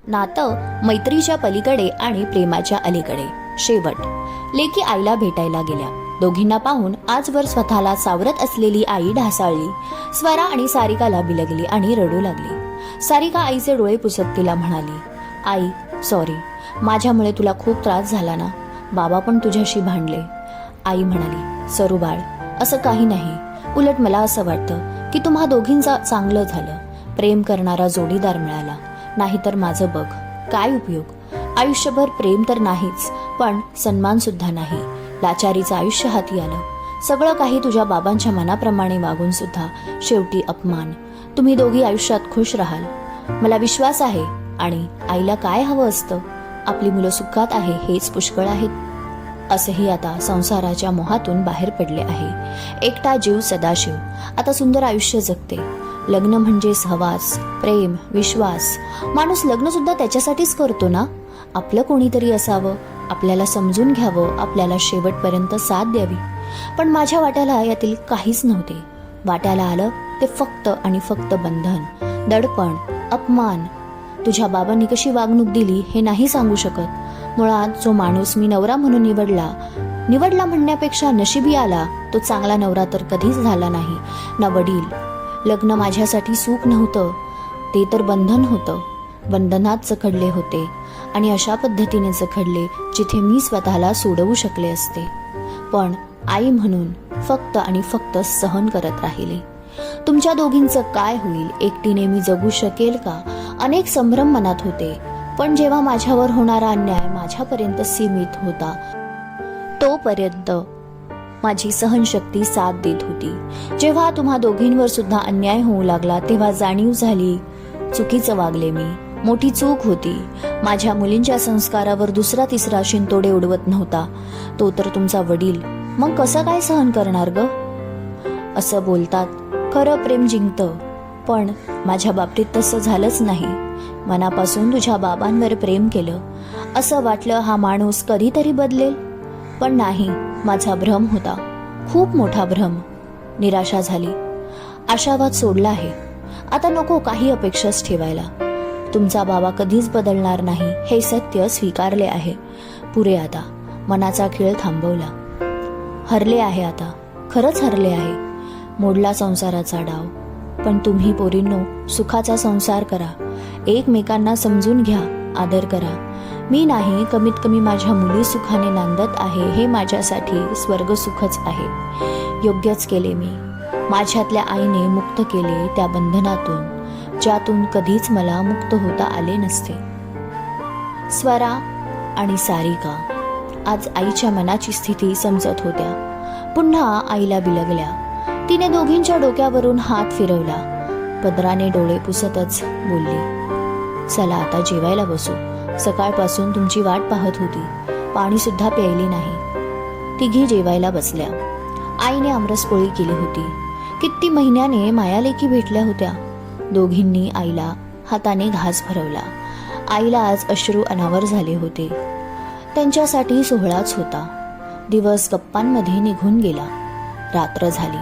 नातं मैत्रीच्या पलीकडे आणि प्रेमाच्या अलीकडे. शेवट. लेकी आईला भेटायला गेल्या. दोघींना पाहून आजवर स्वतःला सावरत असलेली आई ढासाळली. स्वरा आणि सारिकाला बिलगली आणि रडू लागली. सारिका आईचे डोळे पुसत तिला म्हणाली, आई सॉरी, माझ्यामुळे तुला खूप त्रास झाला ना. बाबा पण तुझ्याशी भांडले. आई म्हणाली, सरू बाळ, असं काही नाही. उलट मला असं वाटतं की तुम्हा दोघींचं चांगलं झालं. प्रेम करणारा जोडीदार मिळाला. नाहीतर माझं बघ काय उपयोग. आयुष्यभर प्रेम तर नाहीच, पण सन्मान सुद्धा नाही. लाचारीचं आयुष्य हाती आलं. सगळं काही तुझ्या बाबांच्या मनाप्रमाणे वागून सुद्धा शेवटी अपमान. तुम्ही दोघी आयुष्यात खुश राहाल. मला विश्वास आहे. आणि आईला काय हवं असतं? आपली मुलं सुखात आहे हेच पुष्कळ आहेत. असंही आता संसाराच्या मोहातून बाहेर पडले आहे. एकटा जीव सदाशिव आता सुंदर आयुष्य जगते. लग्न म्हणजे सहवास, प्रेम, विश्वास. माणूस लग्न सुद्धा त्याच्यासाठीच करतो ना. आपलं कोणीतरी असावं, आपल्याला समजून घ्यावं, आपल्याला शेवटपर्यंत साथ द्यावी. पण माझ्या वाट्याला यातील काहीच नव्हते. वाट्याला आलं ते फक्त आणि फक्त बंधन, दडपण, अपमान. तुझ्या बाबांनी कशी वागणूक दिली हे नाही सांगू शकत. मुळात जो माणूस मी नवरा म्हणून निवडला म्हणण्यापेक्षा नशिबी आला तो चांगला नवरा तर कधीच झाला नाही ना वडील. लग्न माझ्यासाठी सुख नव्हतं, ते तर बंधन होतं. बंधनात जखडले होते आणि अशा पद्धतीने जखडले जिथे मी स्वतःला सोडवू शकले असते. पण आई म्हणून फक्त आणि फक्त सहन करत राहिले. तुमच्या दोघींचं काय होईल? एकटीने मी जगू शकेल का? अनेक संभ्रम मनात होते. पण जेव्हा माझ्यावर होणारा अन्याय माझ्यापर्यंत सीमित होता तोपर्यंत माझी सहनशक्ती साथ देत होती. जेव्हा तुम्हा दोघींवर सुद्धा अन्याय होऊ लागला तेव्हा जाणीव झाली, चुकीचं वागले मी. मोठी चूक होती. माझ्या मुलींच्या संस्कारावर दुसरा तिसरा शिंतोडे उडवत नव्हता तो तर तुमचा वडील. मग कसं काय सहन करणार ग? असं बोलतात, खरं प्रेम जिंकतं. पण माझ्या बाबतीत तसं झालंच नाही. मनापासून तुझ्या बाबांवर प्रेम केलं. असं वाटलं हा माणूस कधीतरी बदलेल. पण नाही, माझा भ्रम होता, खूप मोठा भ्रम. निराशा झाली. आशावाद सोडला आहे. आता नको काही अपेक्षाच ठेवायला. तुमचा बाबा कधीच बदलणार नाही हे सत्य स्वीकारले आहे. पुरे आता. मनाचा खेळ थांबवला. हरले आहे आता, खरंच हरले आहे. मोडला संसाराचा डाव. पण तुम्ही पोरींनो सुखाचा संसार करा. एकमेकांना समजून घ्या, आदर करा. मी नाही, कमीत कमी माझ्या मुली सुखाने नांदत आहे हे माझ्यासाठी स्वर्ग सुखच आहे. योग्यच केले मी. माझ्यातल्या आईने मुक्त केले त्या बंधनातून ज्यातून कधीच मला मुक्त होता आले नसते. स्वरा आणि सारिका आज आईच्या मनाची स्थिती समजत होत्या. पुन्हा आईला बिलगल्या. तिने दोघींच्या डोक्यावरून हात फिरवला. पदराने डोळे पुसतच बोलली, चला आता जेवायला बसू. सकाळपासून तुमची वाट पाहत होती. पाणी सुद्धा प्यायली नाही. तिघी जेवायला बसल्या. आईने आमरसपोळी केली होती. किती महिन्याने मायालेकी भेटल्या होत्या. दोघींनी आईला हाताने घास भरवला. आईला आज अश्रू अनावर झाले होते. त्यांच्यासाठी सोहळाच होता. दिवस गप्पांमध्ये निघून गेला. रात्र झाली.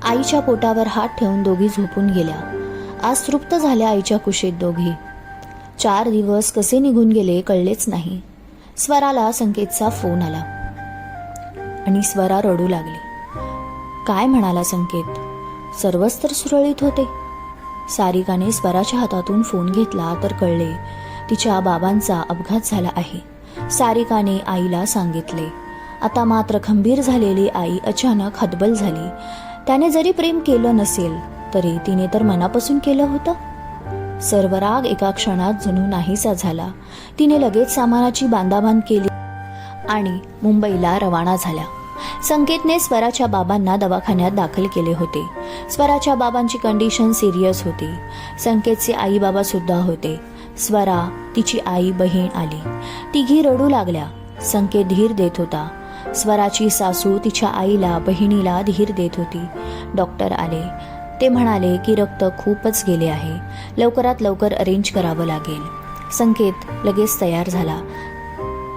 आईच्या पोटावर हात ठेवून दोघी झोपून गेल्या. आज तृप्त झाल्या आईच्या कुशीत दोघी. 4 दिवस कसे निघून गेले कळलेच नाही. स्वराला संकेतचा फोन आला आणि स्वरा रडू लागली. काय म्हणाला संकेत? सर्वच तर सुरळीत होते. सारिकाने स्वराच्या हातातून फोन घेतला तर कळले तिच्या बाबांचा अपघात झाला आहे. सारिकाने आईला सांगितले. आता मात्र खंबीर झालेली आई अचानक हतबल झाली. त्याने जरी प्रेम केलं नसेल तरी तिने तर मनापासून केलं होतं. सर्व राग एका क्षणात जणू नाहीसा झाला. तिने लगेच सामानाची बांधाबांध केली आणि मुंबईला रवाना झाल्या. संकेतने स्वराच्या बाबांना दवाखान्यात दाखल केले होते. स्वराच्या बाबांची कंडिशन सिरियस होती. संकेतचे आई बाबा सुद्धा होते. स्वरा, तिची आई, बहीण आली. तिघी रडू लागल्या. संकेत धीर देत होता. स्वराची सासू तिच्या आईला, बहिणीला धीर देत होती. डॉक्टर आले. ते म्हणाले की रक्त खूपच गेले आहे. लवकरात लवकर अरेंज करावं लागेल. संकेत लगेच तयार झाला.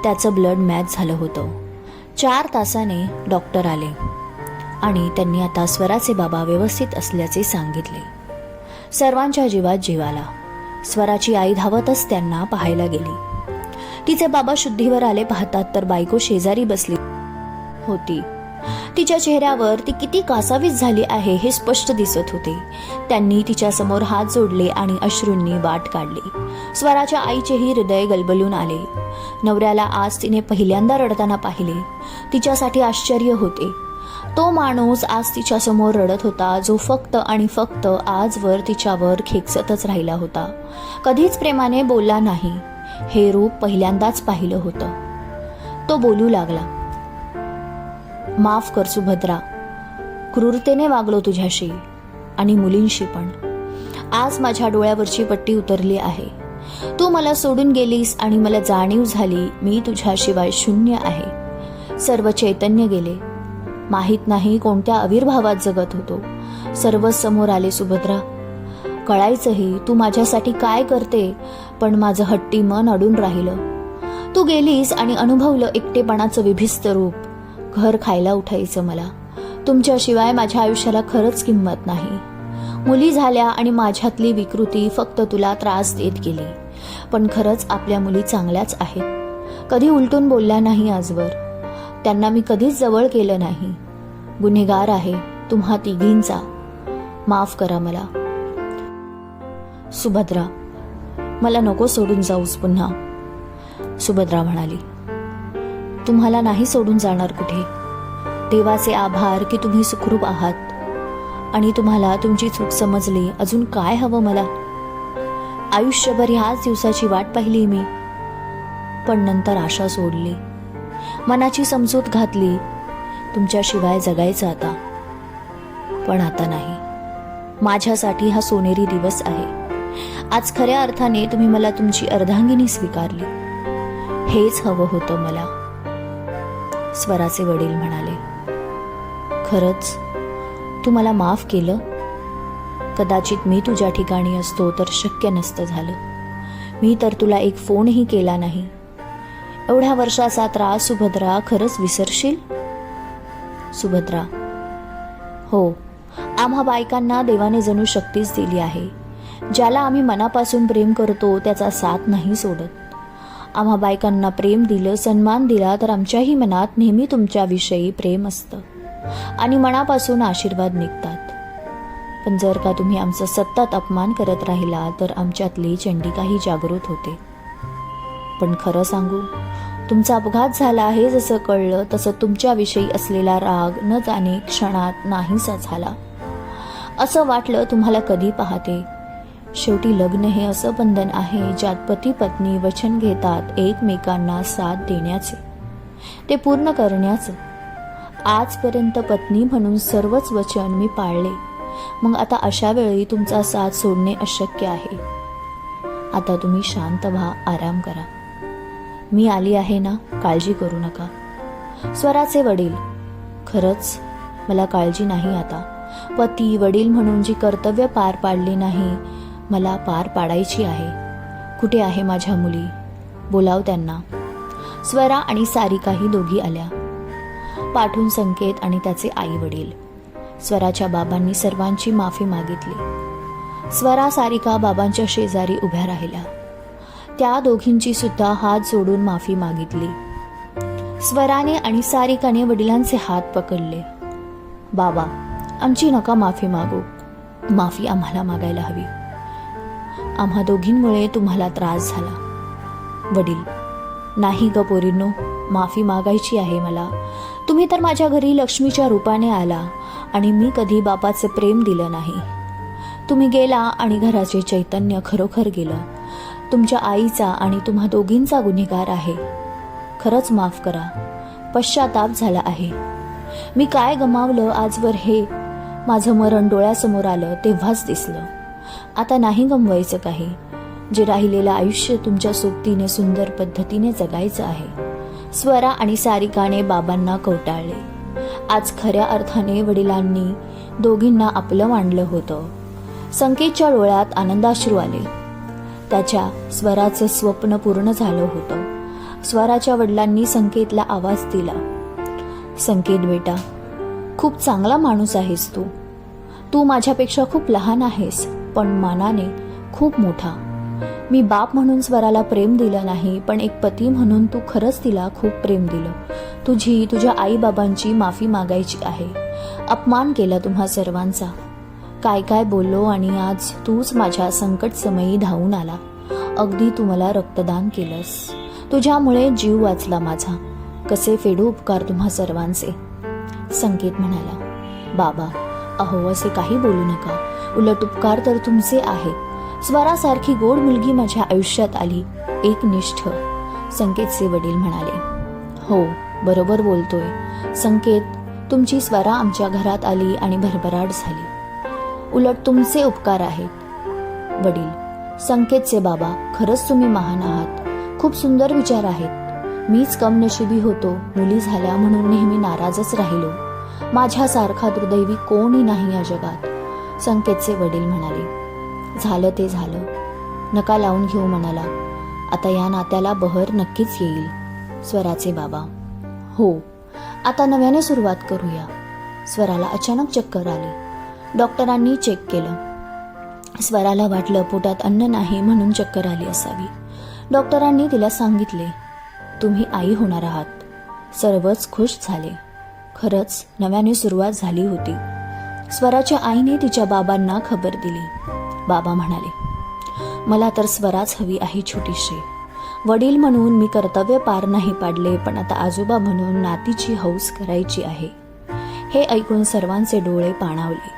त्याचं ब्लड मॅच झालं होतं. 4 तासाने डॉक्टर आले आणि त्यांनी आता स्वराचे बाबा व्यवस्थित असल्याचे सांगितले. सर्वांच्या जीवात जीव आला. स्वराची आई धावतच त्यांना पाहायला गेली. तिचे बाबा शुद्धीवर आले पाहतात तर बायको शेजारी बसली होती. तिच्या चेहऱ्यावर ती किती कासावीस झाली आहे हे स्पष्ट दिसत होते. त्यांनी तिच्या समोर हात जोडले आणि अश्रूंनी वाट काढली. स्वराच्या आईचेही हृदय गलबलून आले. नवऱ्याला आज तिने पहिल्यांदा रडताना पाहिले. तिच्यासाठी आश्चर्य होते. तो माणूस आज तिच्या समोर रडत होता, जो फक्त आणि फक्त आजवर तिच्यावर खेकसतच राहिला होता. कधीच प्रेमाने बोलला नाही. हे रूप पहिल्यांदाच पाहिलं होतं. तो बोलू लागला, माफ कर सुभद्रा, क्रूरतेने वागलो तुझ्याशी आणि मुलींशी पण. आज माझ्या डोळ्यावरची पट्टी उतरली आहे. तू मला सोडून गेलीस आणि मला जाणीव झाली मी तुझ्याशिवाय शून्य आहे. सर्व चैतन्य गेले. माहीत नाही कोणत्या आविर्भावात जगत होतो. सर्व समोर आले सुभद्रा. कळायचंही तू माझ्यासाठी काय करते, पण माझं हट्टी मन अडून राहिलं. तू गेलीस आणि अनुभवलं एकटेपणाचं विभिस्त रूप. घर खायला उठायचं मला. तुमच्याशिवाय माझ्या आयुष्याला खरंच किंमत नाही. मुली झाल्या आणि माझ्यातली विकृती फक्त तुला त्रास देत गेली. पण खरंच आपल्या मुली चांगल्याच आहेत. कधी उलटून बोलल्या नाही आजवर. त्यांना मी कधीच जवळ केलं नाही. गुन्हेगार आहे तुम्हा तिघींचा. माफ करा मला. सुभद्रा, मला नको सोडून जाऊस पुन्हा. सुभद्रा म्हणाली, तुम्हाला नाही सोडून जाणार कुठे. देवाचे आभार की तुम्ही सुखरूप आहात आणि तुम्हाला तुमची चूक समजली. अजून काय हवं मला. आयुष्यभर ह्याच दिवसाची वाट पाहिली मी, पण नंतर आशा सोडली. मनाची समजूत घातली. तुमच्याशिवाय जगायचं आता, पण आता नाही. माझ्यासाठी हा सोनेरी दिवस आहे. आज खऱ्या अर्थाने तुम्ही मला तुमची अर्धांगिनी स्वीकारली. हेच हवं होतं मला. स्वराचे वडील म्हणाले, खरंच तू मला माफ केलं. कदाचित मी तुझ्या ठिकाणी असतो तर शक्य नसतं झालं. मी तर तुला एक फोनही केला नाही. एवढ्या वर्षाचा त्रास सुभद्रा खरंच विसरशील. सुभद्रा, हो, आम्हा बायकांना देवाने जणू शक्तीच दिली आहे. ज्याला आम्ही मनापासून प्रेम करतो त्याचा साथ नाही सोडत. आम्हा बायकांना प्रेम दिलं, सन्मान दिला तर आमच्याही मनात नेहमी तुमच्याविषयी प्रेम असतं आणि मनापासून आशीर्वाद निघतात. पण जर का तुम्ही आमचा सतत अपमान करत राहिला तर आमच्यातली चंडिकाही जागृत होते. पण खरं सांगू, तुमचा अपघात झाला हे जसं कळलं तसं तुमच्याविषयी असलेला राग न जाणे क्षणात नाहीसा झाला. असं वाटलं तुम्हाला कधी पाहते. शेवटी लग्न हे असं बंधन आहे ज्यात पती पत्नी वचन घेतात एकमेकांना साथ देण्याचे, ते पूर्ण करण्याचं. आजपर्यंत पत्नी म्हणून सर्वच वचन मी पाळले. मग आता अशा वेळी तुमचा साथ सोडणे अशक्य आहे. आता तुम्ही शांत व्हा, आराम करा. मी आली आहे ना, काळजी करू नका. स्वराचे वडील, खरंच मला काळजी नाही आता. पती वडील म्हणून जी कर्तव्य पार पाडली नाही मला पार पाडायची आहे. कुठे आहे माझ्या मुली? बोलाव त्यांना. स्वरा आणि सारिकाही दोघी आल्या. पाठून संकेत आणि त्याचे आई वडील. स्वराच्या बाबांनी सर्वांची माफी मागितली. स्वरा सारिका बाबांच्या शेजारी उभ्या राहिल्या. त्या दोघींची सुद्धा हात जोडून माफी मागितली. स्वराने आणि सारिकाने वडिलांचे हात पकडले. बाबा, आमची नका माफी मागू. माफी आम्हाला मागायला हवी. आम्हा दोघींमुळे तुम्हाला त्रास झाला. वडील, नाही ग पोरींनो, माफी मागायची आहे मला. तुम्ही तर माझ्या घरी लक्ष्मीच्या रूपाने आला आणि मी कधी बापाचे प्रेम दिलं नाही. तुम्ही गेला आणि घराचे चैतन्य खरोखर गेलं. तुमच्या आईचा आणि तुम्हा दोघींचा गुन्हेगार आहे. खरंच माफ करा. पश्चाताप झाला आहे. मी काय गमावलं आजवर हे माझं मरण डोळ्यासमोर आलं तेव्हाच दिसलं. आता नाही गमवायचं काही. जे राहिलेलं आयुष्य तुमच्या सोबतीने सुंदर पद्धतीने जगायचं आहे. स्वरा आणि सारिकाने बाबांना कवटाळले. आज खऱ्या अर्थाने वडिलांनी दोघींना आपलं मानलं होतं. संकेतच्या डोळ्यात आनंदाश्रू आले. त्याच्या स्वराचं स्वप्न पूर्ण झालं होतं. स्वराच्या वडिलांनी संकेतला आवाज दिला. संकेत बेटा, खूप चांगला माणूस आहेस तू. तू माझ्यापेक्षा खूप लहान आहेस, पण मानाने खूप मोठा. मी बाप म्हणून स्वराला प्रेम दिलं नाही, पण एक पती म्हणून तू खरंच तिला खूप प्रेम दिलं. तुझ्या आईबाबांची माफी मागायची आहे. अपमान केला तुम्हा सर्वांचा. काय काय बोललो आणि आज तूच माझ्या संकट समयी धावून आला. अगदी तू मला रक्तदान केलंस. तुझ्यामुळे जीव वाचला माझा. कसे फेडू उपकार तुम्हा सर्वांचे. संकेत म्हणाला, बाबा अहो असे काही बोलू नका. उलट उपकार तर तुमचे आहेत. स्वरासारखी गोड मुलगी माझ्या आयुष्यात आली, एकनिष्ठ. संकेतचे वडील म्हणाले, हो बरोबर बोलतोय संकेत. तुमची स्वरा आमच्या घरात आली आणि भरभराट झाली. उलट तुमचे उपकार आहेत. वडील, संकेतचे बाबा खरंच तुम्ही महान आहात. खूप सुंदर विचार आहेत. मीच कमनशिबी होतो. मुली झाल्या म्हणून नेहमी नाराजच राहिलो. माझ्यासारखा दुर्दैवी कोणी नाही या जगात. संकेतचे वडील म्हणाले, झालं ते झालं. नका लावून घेऊ मनाला. आता या नात्याला बहर नक्कीच येईल. स्वराचे बाबा, हो आता नव्याने सुरुवात करूया. स्वराला अचानक चक्कर आली. डॉक्टरांनी चेक केलं. स्वराला वाटलं पोटात अन्न नाही म्हणून चक्कर आली असावी. डॉक्टरांनी तिला सांगितले, तुम्ही आई होणार आहात. सर्वच खुश झाले. खरंच नव्याने सुरुवात झाली होती. स्वराच्या आईने तिच्या बाबांना खबर दिली. बाबा म्हणाले, मला तर स्वराच हवी आहे छोटीशी. वडील म्हणून मी कर्तव्य पार नाही पाडले, पण आता आजोबा म्हणून नातीची हौस करायची आहे. हे ऐकून सर्वांचे डोळे पाणावले.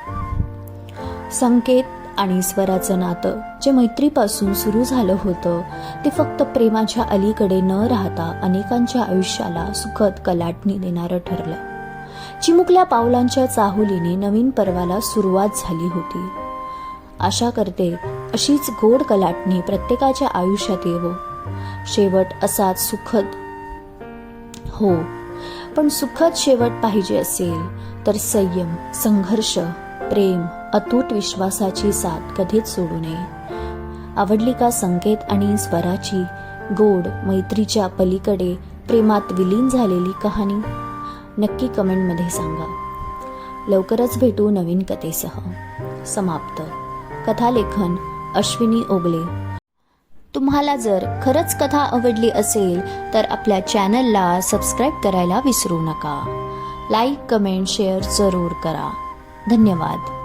संकेत आणि स्वराचं नातं जे मैत्रीपासून सुरू झालं होतं ते फक्त प्रेमाच्या अलीकडे न राहता अनेकांच्या आयुष्याला सुखद कलाटणी देणारं ठरलं. चिमुकल्या पावलांच्या चाहुलीने नवीन पर्वाला सुरुवात झाली होती. आशा करते अशीच गोड कलाटणी प्रत्येकाच्या आयुष्यात येवो. शेवट असाच सुखद हो, पण सुखद शेवट पाहिजे असेल तर संयम, संघर्ष, प्रेम, अतूट विश्वासाची साथ कधीच सोडू नये. आवडली का संकेत आणि स्वराची गोड मैत्रीच्या पलीकडे प्रेमात विलीन झालेली कहाणी? नक्की कमेंटमध्ये सांगा. लवकरच भेटू नवीन कथेसह. समाप्त. कथालेखन अश्विनी ओगले. तुम्हाला जर खरंच कथा आवडली असेल तर आपल्या चॅनलला सबस्क्राईब करायला विसरू नका. लाईक, कमेंट, शेअर जरूर करा. धन्यवाद.